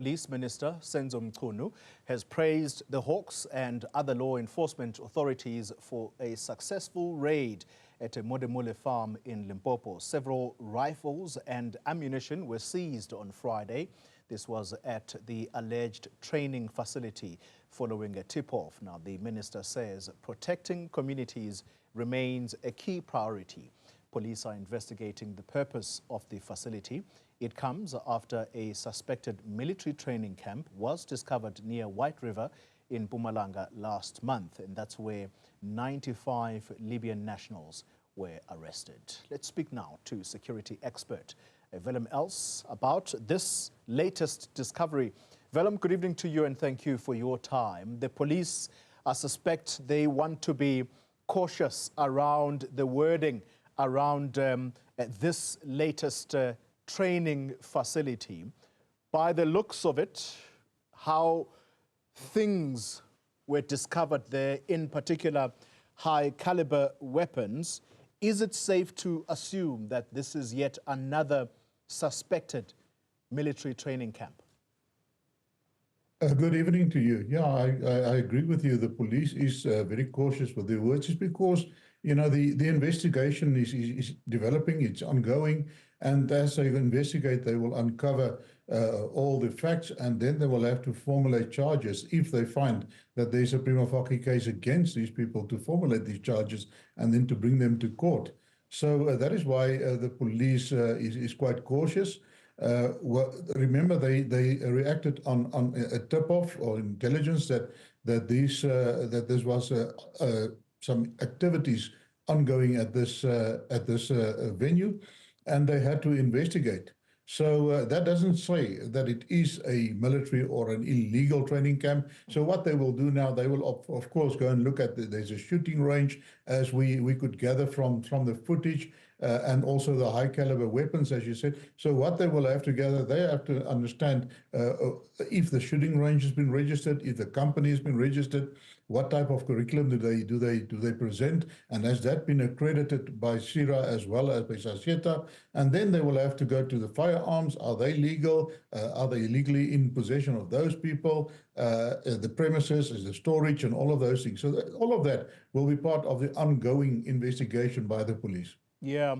Police Minister Senzo Mchunu has praised the Hawks and other law enforcement authorities for a successful raid at a Modimolle farm in Limpopo. Several rifles and ammunition were seized on Friday. This was at the alleged training facility following a tip-off. Now, the minister says protecting communities remains a key priority. Police are investigating the purpose of the facility. It comes after a suspected military training camp was discovered near White River in Mpumalanga last month, and that's where 95 Libyan nationals were arrested. Let's speak now to security expert Willem Els about this latest discovery. Vellum, good evening to you and thank you for your time. The police, I suspect they want to be cautious around the wording around this latest training facility. By the looks of it, how things were discovered there, in particular high caliber weapons, is it safe to assume that this is yet another suspected military training camp? Good evening to you. Yeah, I agree with you. The police is very cautious with their words. It's because, you know, the investigation is developing, it's ongoing, and as they investigate, they will uncover all the facts, and then they will have to formulate charges if they find that there's a prima facie case against these people, to formulate these charges and then to bring them to court. So that is why the police is quite cautious. Remember, they reacted on a tip-off or intelligence that this was some activities ongoing at this venue, and they had to investigate. So that doesn't say that it is a military or an illegal training camp. So what they will do now, they will of course go and look at there's a shooting range, as we could gather from the footage, and also the high caliber weapons, as you said. So what they will have to gather, they have to understand if the shooting range has been registered, if the company has been registered, what type of curriculum do they present, and has that been accredited by CIRA as well as by SASETA? And then they will have to go to the firearms. Are they legal? Are they illegally in possession of those people? The premises, is the storage, and all of those things. So all of that will be part of the ongoing investigation by the police. Yeah,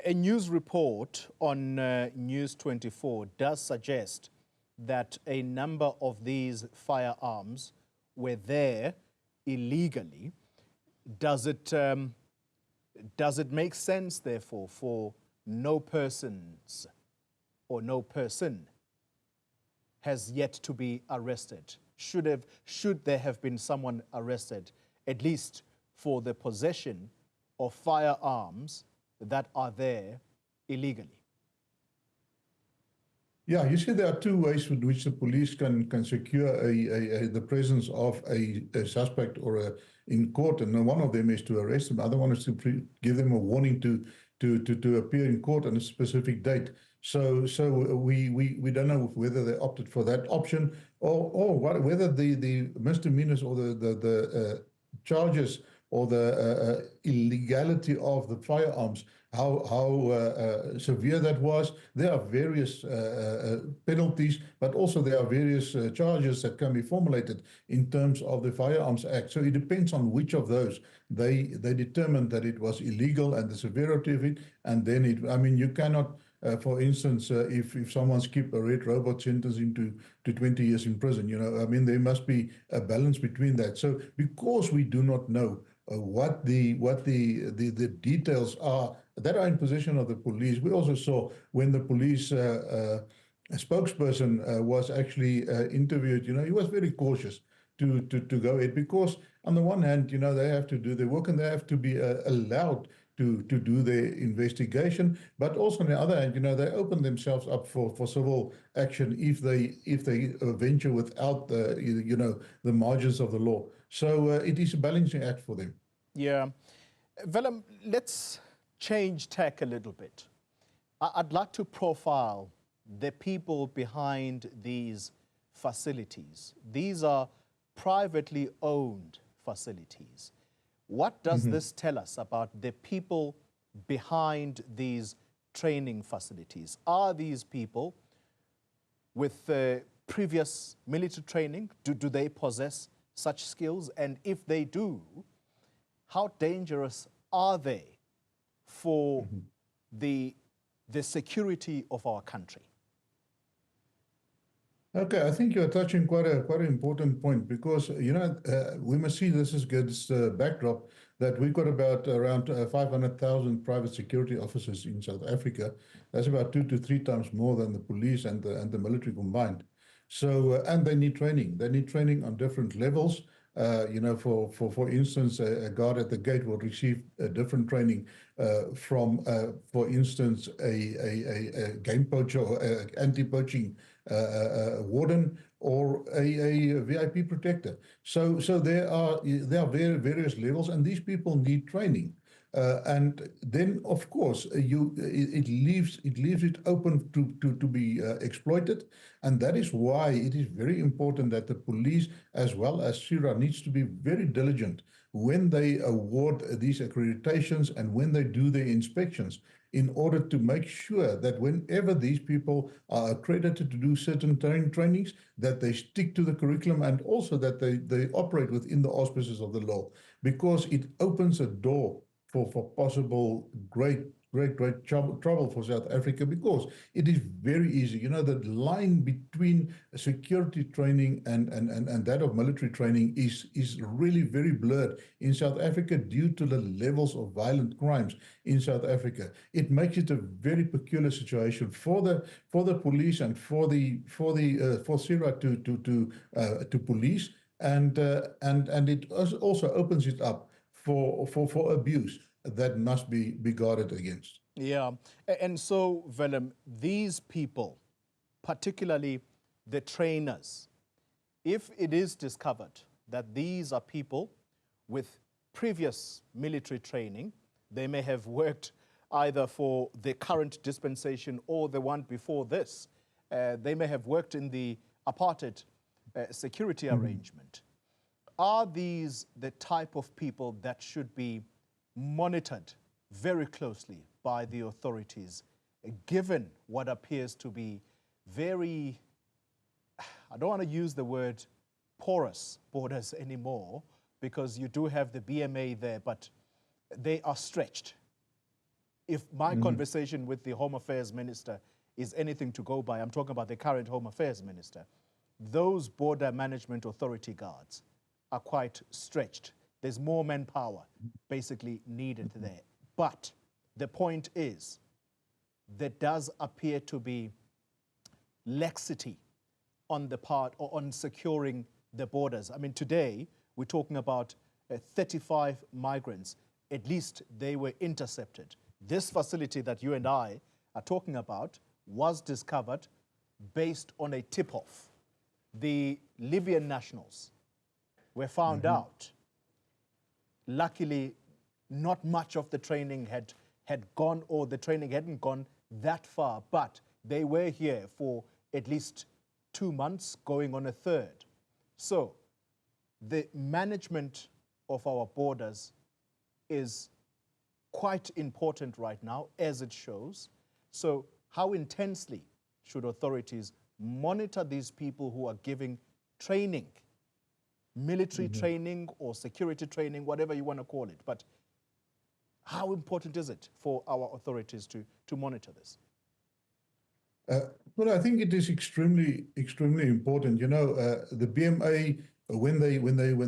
a news report on News 24 does suggest that a number of these firearms were there illegally. Does it make sense, therefore, for no persons or no person has yet to be arrested? Should there have been someone arrested, at least for the possession of firearms that are there illegally? Yeah, you see, there are two ways in which the police can secure the presence of a suspect or in court, and one of them is to arrest them. The other one is to give them a warning to appear in court on a specific date. So we don't know whether they opted for that option or whether the misdemeanors or the charges or the illegality of the firearms, how severe that was. There are various penalties, but also there are various charges that can be formulated in terms of the Firearms Act. So it depends on which of those they determined that it was illegal and the severity of it. And then you cannot, for instance, if someone skipped a red robot sentence to 20 years in prison, there must be a balance between that. So because we do not know what the details are that are in possession of the police. We also saw when the police spokesperson was actually interviewed, he was very cautious to go ahead, because on the one hand, they have to do their work and they have to be allowed to do their investigation, but also on the other hand, they open themselves up for civil action if they venture without the margins of the law. So it is a balancing act for them. Yeah. Vellum, let's change tack a little bit. I'd like to profile the people behind these facilities. These are privately owned facilities. What does this tell us about the people behind these training facilities? Are these people with previous military training? Do they possess such skills? And if they do, how dangerous are they for the security of our country? Okay, I think you're touching quite an important point because we must see this as against backdrop that we've got about around 500,000 private security officers in South Africa. That's about 2 to 3 times more than the police and the military combined. So and they need training. They need training on different levels. For instance, a guard at the gate will receive different training from, for instance, a game poacher or anti-poaching warden or a VIP protector. So there are various levels, and these people need training. And then, of course, it leaves it open to be exploited, and that is why it is very important that the police, as well as SIRA, needs to be very diligent when they award these accreditations and when they do their inspections, in order to make sure that whenever these people are accredited to do certain trainings, that they stick to the curriculum and also that they operate within the auspices of the law, because it opens a door for possible great trouble for South Africa, because it is very easy. You know, the line between security training and that of military training is really very blurred in South Africa due to the levels of violent crimes in South Africa. It makes it a very peculiar situation for the police and for SIRA to police, and it also opens it up for abuse that must be guarded against. Yeah, and so, Vellum, these people, particularly the trainers, if it is discovered that these are people with previous military training, they may have worked either for the current dispensation or the one before this, they may have worked in the apartheid security arrangement. Are these the type of people that should be monitored very closely by the authorities, given what appears to be very, I don't want to use the word porous borders anymore, because you do have the BMA there, but they are stretched. If my conversation with the Home Affairs Minister is anything to go by, I'm talking about the current Home Affairs Minister, those border management authority guards are quite stretched. There's more manpower basically needed there. But the point is, there does appear to be laxity on the part or on securing the borders. I mean, today we're talking about 35 migrants. At least they were intercepted. This facility that you and I are talking about was discovered based on a tip-off. The Libyan nationals were found out. Luckily, not much of the training had gone, or the training hadn't gone that far, but they were here for at least 2 months, going on a third. So the management of our borders is quite important right now, as it shows. So how intensely should authorities monitor these people who are giving training, military training or security training, whatever you want to call it? But how important is it for our authorities to monitor this? Well, I think it is extremely important. You know, the BMA, when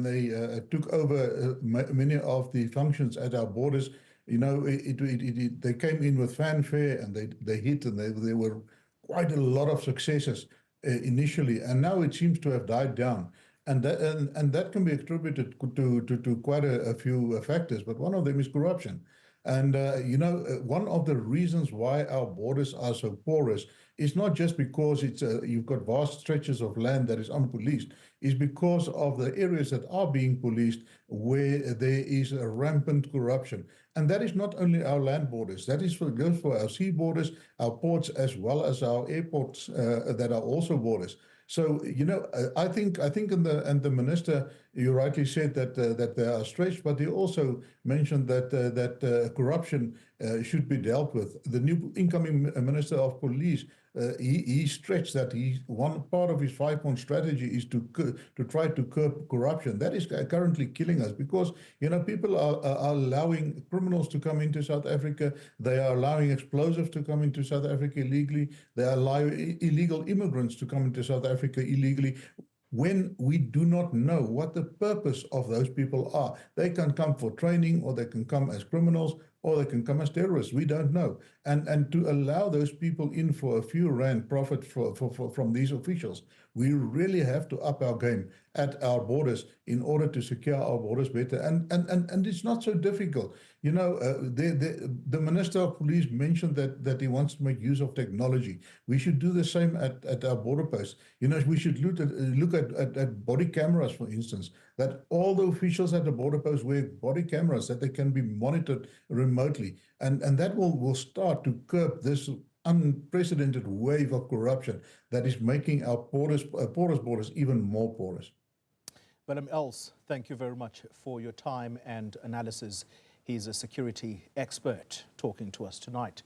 they took over many of the functions at our borders, you know, they came in with fanfare, and they hit, and there were quite a lot of successes initially, and now it seems to have died down. And that can be attributed to quite a few factors, but one of them is corruption. And you know, one of the reasons why our borders are so porous is not just because you've got vast stretches of land that is unpoliced, is because of the areas that are being policed where there is a rampant corruption. And that is not only our land borders, that goes for our sea borders, our ports, as well as our airports that are also borders. So, you know, I think and the minister, you rightly said that they are stretched, but he also mentioned that corruption should be dealt with. The new incoming minister of police he stretched that. One part of his 5-point strategy is to try to curb corruption. That is currently killing us because people are allowing criminals to come into South Africa. They are allowing explosives to come into South Africa illegally. They are allowing illegal immigrants to come into South Africa illegally. When we do not know what the purpose of those people are. They can come for training, or they can come as criminals, or they can come as terrorists. We don't know. And to allow those people in for a few rand profit from these officials, we really have to up our game at our borders in order to secure our borders better. And it's not so difficult. The Minister of Police mentioned that he wants to make use of technology. We should do the same at our border posts. We should look at body cameras, for instance, that all the officials at the border posts wear body cameras, that they can be monitored remotely. And that will start to curb this unprecedented wave of corruption that is making our porous borders even more porous. Willem Els, thank you very much for your time and analysis. He's a security expert talking to us tonight.